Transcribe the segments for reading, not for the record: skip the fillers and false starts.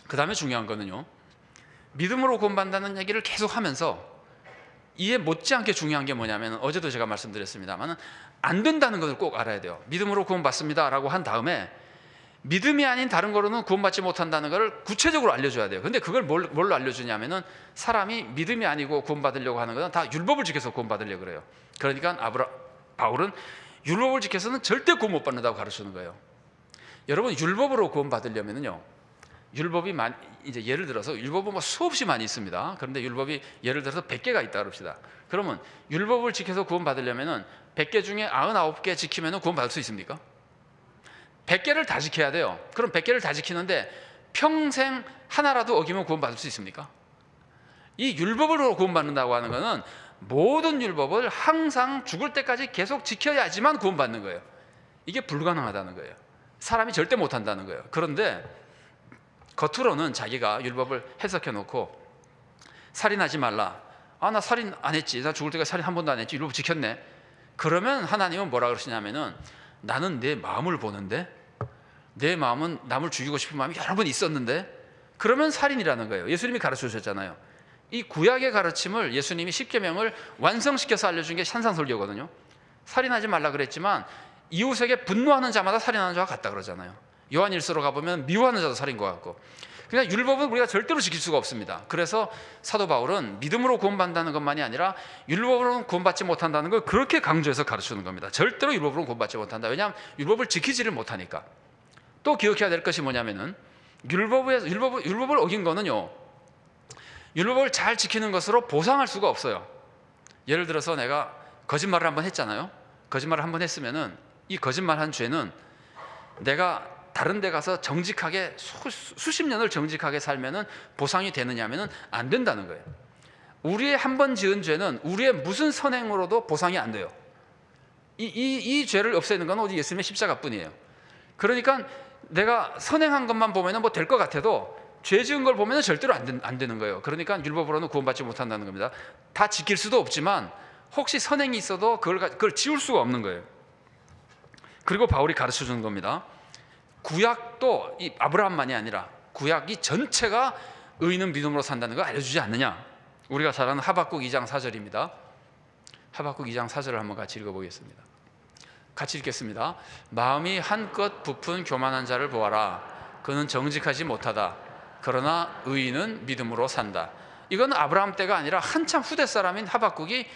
그 다음에 중요한 거는요, 믿음으로 구원받는다는 얘기를 계속 하면서 이에 못지않게 중요한 게 뭐냐면, 어제도 제가 말씀드렸습니다만 안 된다는 것을 꼭 알아야 돼요. 믿음으로 구원받습니다 라고 한 다음에 믿음이 아닌 다른 거로는 구원받지 못한다는 것을 구체적으로 알려줘야 돼요. 근데 그걸 뭘로 알려주냐면은, 사람이 믿음이 아니고 구원받으려고 하는 것은 다 율법을 지켜서 구원받으려고 그래요. 그러니까 바울은 율법을 지켜서는 절대 구원 못 받는다고 가르치는 거예요. 여러분, 율법으로 구원받으려면요, 율법이 이제 예를 들어서 율법은 뭐 수없이 많이 있습니다. 그런데 율법이 예를 들어서 100개가 있다 그럽시다. 그러면 율법을 지켜서 구원받으려면은 100개 중에 99개 지키면은 구원받을 수 있습니까? 100개를 다 지켜야 돼요. 그럼 100개를 다 지키는데 평생 하나라도 어기면 구원받을 수 있습니까? 이 율법으로 구원받는다고 하는 것은 모든 율법을 항상 죽을 때까지 계속 지켜야지만 구원받는 거예요. 이게 불가능하다는 거예요. 사람이 절대 못한다는 거예요. 그런데 겉으로는 자기가 율법을 해석해 놓고, 살인하지 말라, 나 살인 안 했지, 나 죽을 때까지 살인 한 번도 안 했지, 율법 지켰네. 그러면 하나님은 뭐라 그러시냐면은, 나는 내 마음을 보는데, 내 마음은 남을 죽이고 싶은 마음이 여러 번 있었는데, 그러면 살인이라는 거예요. 예수님이 가르쳐 주셨잖아요. 이 구약의 가르침을 예수님이 십계명을 완성시켜서 알려준 게 산상설교거든요. 살인하지 말라 그랬지만 이웃에게 분노하는 자마다 살인하는 자와 같다 그러잖아요. 요한일서로 가보면 미워하는 자도 살인과 같고. 그러니까 율법은 우리가 절대로 지킬 수가 없습니다. 그래서 사도 바울은 믿음으로 구원받는다는 것만이 아니라 율법으로는 구원받지 못한다는 걸 그렇게 강조해서 가르치는 겁니다. 절대로 율법으로는 구원받지 못한다. 왜냐하면 율법을 지키지를 못하니까. 또 기억해야 될 것이 뭐냐면은, 율법을 어긴 거는요, 율법을 잘 지키는 것으로 보상할 수가 없어요. 예를 들어서 내가 거짓말을 한번 했잖아요. 거짓말을 한번 했으면은 이 거짓말한 죄는 내가 다른 데 가서 정직하게 수십 년을 정직하게 살면은 보상이 되느냐면은 안 된다는 거예요. 우리의 한 번 지은 죄는 우리의 무슨 선행으로도 보상이 안 돼요. 이 죄를 없애는 건 오직 예수님의 십자가뿐이에요. 그러니까 내가 선행한 것만 보면은 뭐 될 것 같아도 죄 지은 걸 보면은 절대로 안 되는 거예요. 그러니까 율법으로는 구원받지 못한다는 겁니다. 다 지킬 수도 없지만 혹시 선행이 있어도 그걸 지울 수가 없는 거예요. 그리고 바울이 가르쳐 주는 겁니다. 구약도 이 아브라함만이 아니라 구약이 전체가 의인은 믿음으로 산다는 걸 알려주지 않느냐. 우리가 잘 아는 하박국 2장 4절입니다. 하박국 2장 4절을 한번 같이 읽어보겠습니다. 같이 읽겠습니다. 마음이 한껏 부푼 교만한 자를 보아라. 그는 정직하지 못하다. 그러나 의인은 믿음으로 산다. 이건 아브라함 때가 아니라 한참 후대 사람인 하박국이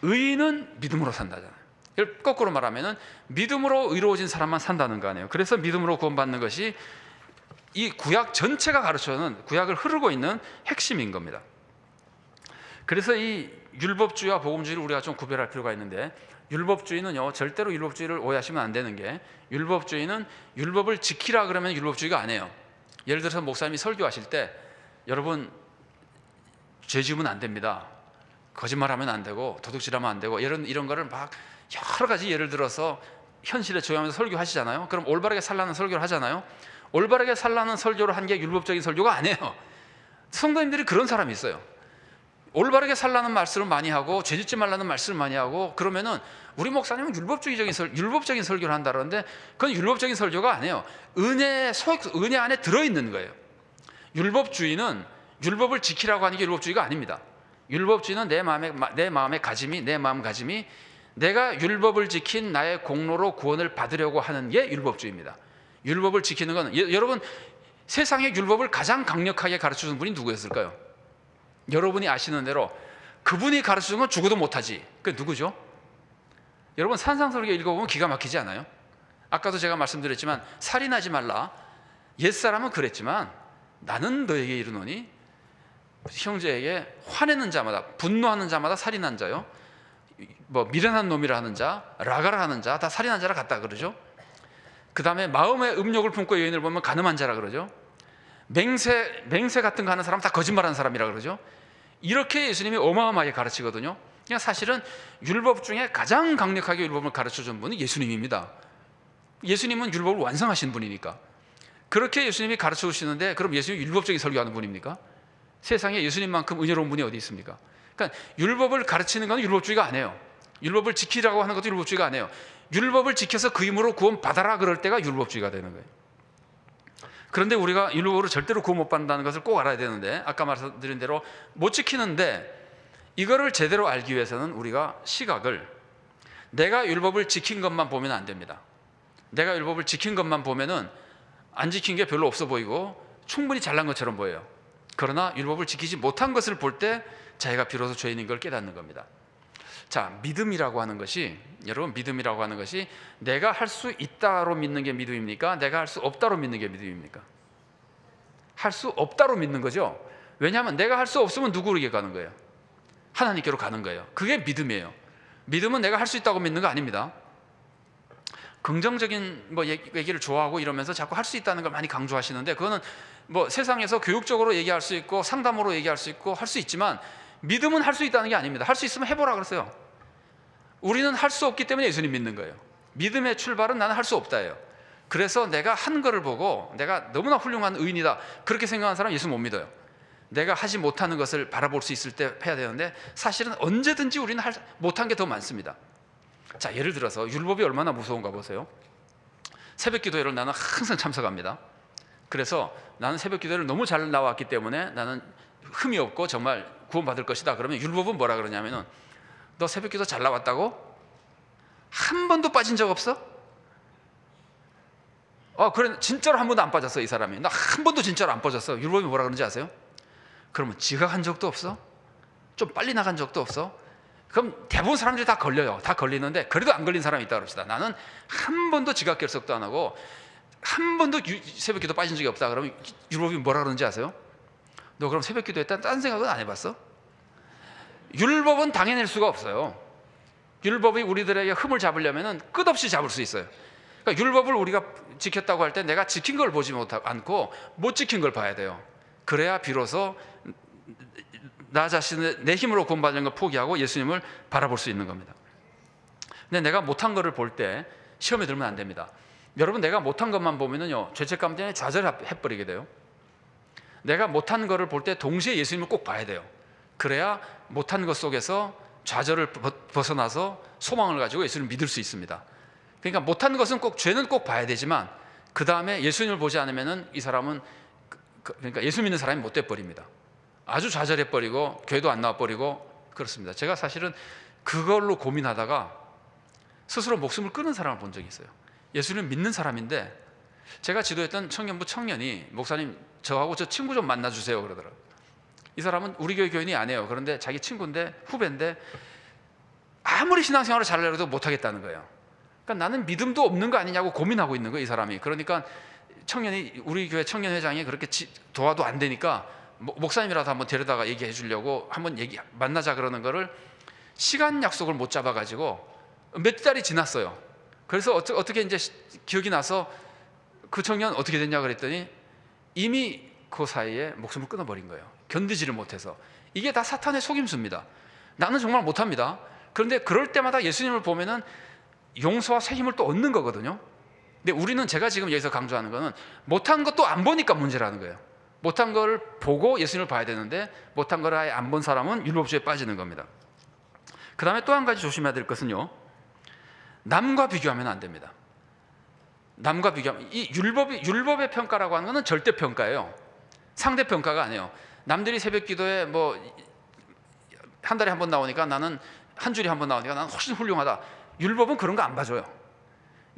의인은 믿음으로 산다잖아요. 거꾸로 말하면 믿음으로 의로워진 사람만 산다는 거 아니에요. 그래서 믿음으로 구원받는 것이 이 구약 전체가 가르쳐주는, 구약을 흐르고 있는 핵심인 겁니다. 그래서 이 율법주의와 복음주의를 우리가 좀 구별할 필요가 있는데, 율법주의는요, 절대로 율법주의를 오해하시면 안 되는 게, 율법주의는 율법을 지키라 그러면 율법주의가 아니에요. 예를 들어서 목사님이 설교하실 때, 여러분 죄 지으면 안 됩니다, 거짓말하면 안 되고 도둑질하면 안 되고, 이런 거를 막 여러 가지 예를 들어서 현실에 적용하면서 설교하시잖아요. 그럼 올바르게 살라는 설교를 하잖아요. 올바르게 살라는 설교를 한 게 율법적인 설교가 아니에요. 성도님들이 그런 사람이 있어요. 올바르게 살라는 말씀을 많이 하고 죄 짓지 말라는 말씀을 많이 하고, 그러면은 우리 목사님은 율법적인 설교를 한다 그러는데, 그건 율법적인 설교가 아니에요. 은혜 안에 들어있는 거예요. 율법주의는 율법을 지키라고 하는 게 율법주의가 아닙니다. 율법주의는 내 마음 가짐이 내가 율법을 지킨 나의 공로로 구원을 받으려고 하는 게 율법주의입니다. 율법을 지키는 건, 여러분 세상의 율법을 가장 강력하게 가르쳐주는 분이 누구였을까요? 여러분이 아시는 대로 그분이 가르쳐준 건 죽어도 못하지. 그게 누구죠? 여러분 산상설교 읽어보면 기가 막히지 않아요? 아까도 제가 말씀드렸지만 살인하지 말라, 옛사람은 그랬지만 나는 너에게 이르노니, 형제에게 화내는 자마다, 분노하는 자마다 살인한 자요, 뭐 미련한 놈이라 하는 자, 라가라 하는 자 다 살인한 자라 같다 그러죠. 그 다음에 마음에 음욕을 품고 여인을 보면 간음한 자라 그러죠. 맹세 같은 거 하는 사람 다 거짓말하는 사람이라 그러죠. 이렇게 예수님이 어마어마하게 가르치거든요. 그냥 사실은 율법 중에 가장 강력하게 율법을 가르쳐준 분은 예수님입니다. 예수님은 율법을 완성하신 분이니까. 그렇게 예수님이 가르쳐 주시는데, 그럼 예수님이 율법적인 설교하는 분입니까? 세상에 예수님만큼 은혜로운 분이 어디 있습니까? 그러니까 율법을 가르치는 건 율법주의가 아니에요. 율법을 지키라고 하는 것도 율법주의가 아니에요. 율법을 지켜서 그 힘으로 구원 받아라 그럴 때가 율법주의가 되는 거예요. 그런데 우리가 율법으로 절대로 구원 못 받는다는 것을 꼭 알아야 되는데, 아까 말씀드린 대로 못 지키는데, 이거를 제대로 알기 위해서는 우리가 시각을, 내가 율법을 지킨 것만 보면 안 됩니다. 내가 율법을 지킨 것만 보면은 안 지킨 게 별로 없어 보이고 충분히 잘난 것처럼 보여요. 그러나 율법을 지키지 못한 것을 볼 때 자기가 비로소 죄인인 걸 깨닫는 겁니다. 자, 믿음이라고 하는 것이, 여러분, 믿음이라고 하는 것이 내가 할 수 있다로 믿는 게 믿음입니까? 내가 할 수 없다로 믿는 게 믿음입니까? 할 수 없다로 믿는 거죠. 왜냐하면 내가 할 수 없으면 누구에게 가는 거예요? 하나님께로 가는 거예요. 그게 믿음이에요. 믿음은 내가 할 수 있다고 믿는 거 아닙니다. 긍정적인 얘기를 좋아하고 이러면서 자꾸 할 수 있다는 걸 많이 강조하시는데, 그거는 세상에서 교육적으로 얘기할 수 있고 상담으로 얘기할 수 있고 할 수 있지만, 믿음은 할 수 있다는 게 아닙니다. 할 수 있으면 해보라 그랬어요. 우리는 할 수 없기 때문에 예수님 믿는 거예요. 믿음의 출발은 나는 할 수 없다예요. 그래서 내가 한 거를 보고 내가 너무나 훌륭한 의인이다 그렇게 생각하는 사람 예수 못 믿어요. 내가 하지 못하는 것을 바라볼 수 있을 때 해야 되는데, 사실은 언제든지 우리는 못한 게 더 많습니다. 자, 예를 들어서 율법이 얼마나 무서운가 보세요. 새벽 기도회를 나는 항상 참석합니다. 그래서 나는 새벽 기도회를 너무 잘 나왔기 때문에 나는 흠이 없고 정말 구원받을 것이다. 그러면 율법은 뭐라 그러냐면은, 너 새벽 기도 잘 나왔다고? 한 번도 빠진 적 없어? 그래, 진짜로 한 번도 안 빠졌어. 이 사람이 나 한 번도 진짜로 안 빠졌어. 율법이 뭐라 그러는지 아세요? 그러면 지각한 적도 없어? 좀 빨리 나간 적도 없어? 그럼 대부분 사람들이 다 걸려요. 다 걸리는데 그래도 안 걸린 사람이 있다 그럽시다. 나는 한 번도 지각 결석도 안 하고 한 번도 새벽 기도 빠진 적이 없다. 그러면 율법이 뭐라 그러는지 아세요? 너 그럼 새벽 기도 했다 딴 생각은 안 해봤어? 율법은 당해낼 수가 없어요. 율법이 우리들에게 흠을 잡으려면 끝없이 잡을 수 있어요. 그러니까 율법을 우리가 지켰다고 할 때 내가 지킨 걸 보지 않고 못 지킨 걸 봐야 돼요. 그래야 비로소 나 자신의 내 힘으로 구원받는 걸 포기하고 예수님을 바라볼 수 있는 겁니다. 근데 내가 못한 거를 볼 때 시험에 들면 안 됩니다. 여러분, 내가 못한 것만 보면은요, 죄책감 때문에 좌절해버리게 돼요. 내가 못한 거를 볼 때 동시에 예수님을 꼭 봐야 돼요. 그래야 못한 것 속에서 좌절을 벗어나서 소망을 가지고 예수님을 믿을 수 있습니다. 그러니까 못한 것은 죄는 꼭 봐야 되지만, 그 다음에 예수님을 보지 않으면은 이 사람은, 그러니까 예수 믿는 사람이 못 돼 버립니다. 아주 좌절해버리고 교회도 안 나와버리고 그렇습니다. 제가 사실은 그걸로 고민하다가 스스로 목숨을 끊은 사람을 본 적이 있어요. 예수님을 믿는 사람인데, 제가 지도했던 청년부 청년이, 목사님 저하고 저 친구 좀 만나주세요 그러더라고요. 이 사람은 우리 교회 교인이 아니에요. 그런데 자기 친구인데, 후배인데 아무리 신앙생활을 잘하려고 해도 못하겠다는 거예요. 그러니까 나는 믿음도 없는 거 아니냐고 고민하고 있는 거예요, 이 사람이. 그러니까 청년이, 우리 교회 청년회장이 그렇게 도와도 안 되니까 목사님이라도 한번 데려다가 얘기해 주려고 한번 만나자 그러는 거를 시간 약속을 못 잡아가지고 몇 달이 지났어요. 그래서 어떻게 이제 기억이 나서 그 청년 어떻게 됐냐 그랬더니 이미 그 사이에 목숨을 끊어버린 거예요. 견디지를 못해서. 이게 다 사탄의 속임수입니다. 나는 정말 못합니다. 그런데 그럴 때마다 예수님을 보면은 용서와 새 힘을 또 얻는 거거든요. 근데 우리는, 제가 지금 여기서 강조하는 거는 못한 것도 안 보니까 문제라는 거예요. 못한 걸 보고 예수님을 봐야 되는데, 못한 걸 아예 안 본 사람은 율법주의에 빠지는 겁니다. 그 다음에 또 한 가지 조심해야 될 것은요, 남과 비교하면 안 됩니다. 남과 비교하면, 이 율법의 평가라고 하는 것은 절대평가예요. 상대평가가 아니에요. 남들이 새벽 기도에 한 달에 한 번 나오니까 나는, 한 주일에 한 번 나오니까 나는 훨씬 훌륭하다. 율법은 그런 거 안 봐줘요.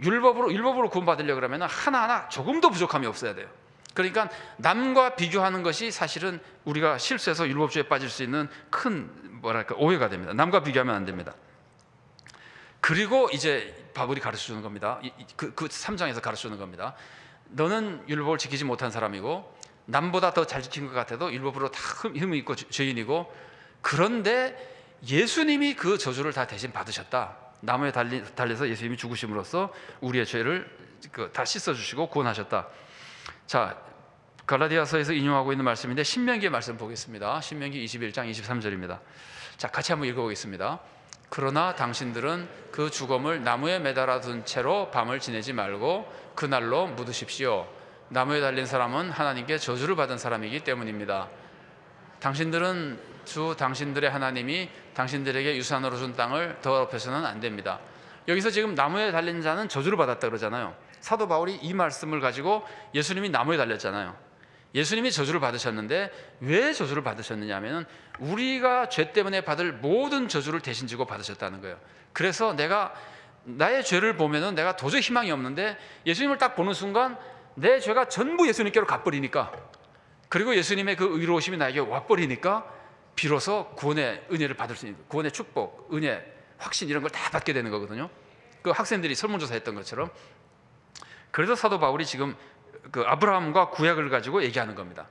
율법으로 구원받으려고 그러면 하나하나 조금도 부족함이 없어야 돼요. 그러니까 남과 비교하는 것이 사실은 우리가 실수해서 율법주의에 빠질 수 있는 큰 오해가 됩니다. 남과 비교하면 안 됩니다. 그리고 이제 바울이 가르쳐주는 겁니다. 그 3장에서 가르쳐주는 겁니다. 너는 율법을 지키지 못한 사람이고 남보다 더 잘 지킨 것 같아도 율법으로 다 흠이 있고 죄인이고, 그런데 예수님이 그 저주를 다 대신 받으셨다. 나무에 달려서 예수님이 죽으심으로써 우리의 죄를 다 씻어주시고 구원하셨다. 자, 갈라디아서에서 인용하고 있는 말씀인데 신명기의 말씀 보겠습니다. 신명기 21장 23절입니다. 자, 같이 한번 읽어보겠습니다. 그러나 당신들은 그 죽음을 나무에 매달아 둔 채로 밤을 지내지 말고 그날로 묻으십시오. 나무에 달린 사람은 하나님께 저주를 받은 사람이기 때문입니다. 당신들은 당신들의 하나님이 당신들에게 유산으로 준 땅을 더럽혀서는 안 됩니다. 여기서 지금 나무에 달린 자는 저주를 받았다 그러잖아요. 사도 바울이 이 말씀을 가지고 예수님이 나무에 달렸잖아요. 예수님이 저주를 받으셨는데 왜 저주를 받으셨느냐 하면 우리가 죄 때문에 받을 모든 저주를 대신 지고 받으셨다는 거예요. 그래서 내가 나의 죄를 보면은 내가 도저히 희망이 없는데 예수님을 딱 보는 순간 내 죄가 전부 예수님께로 가버리니까, 그리고 예수님의 그 의로우심이 나에게 와버리니까 비로소 구원의 은혜를 받을 수 있는, 구원의 축복, 은혜, 확신 이런 걸 다 받게 되는 거거든요. 그 학생들이 설문조사 했던 것처럼. 그래서 사도 바울이 지금 그 아브라함과 구약을 가지고 얘기하는 겁니다.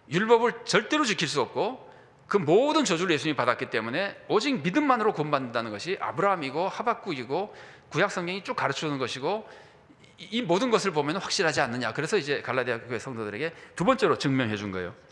율법을 절대로 지킬 수 없고 그 모든 저주를 예수님이 받았기 때문에 오직 믿음만으로 구원받는다는 것이 아브라함이고 하박국이고 구약 성경이 쭉 가르쳐주는 것이고, 이 모든 것을 보면 확실하지 않느냐. 그래서 이제 갈라디아 교회 성도들에게 두 번째로 증명해 준 거예요.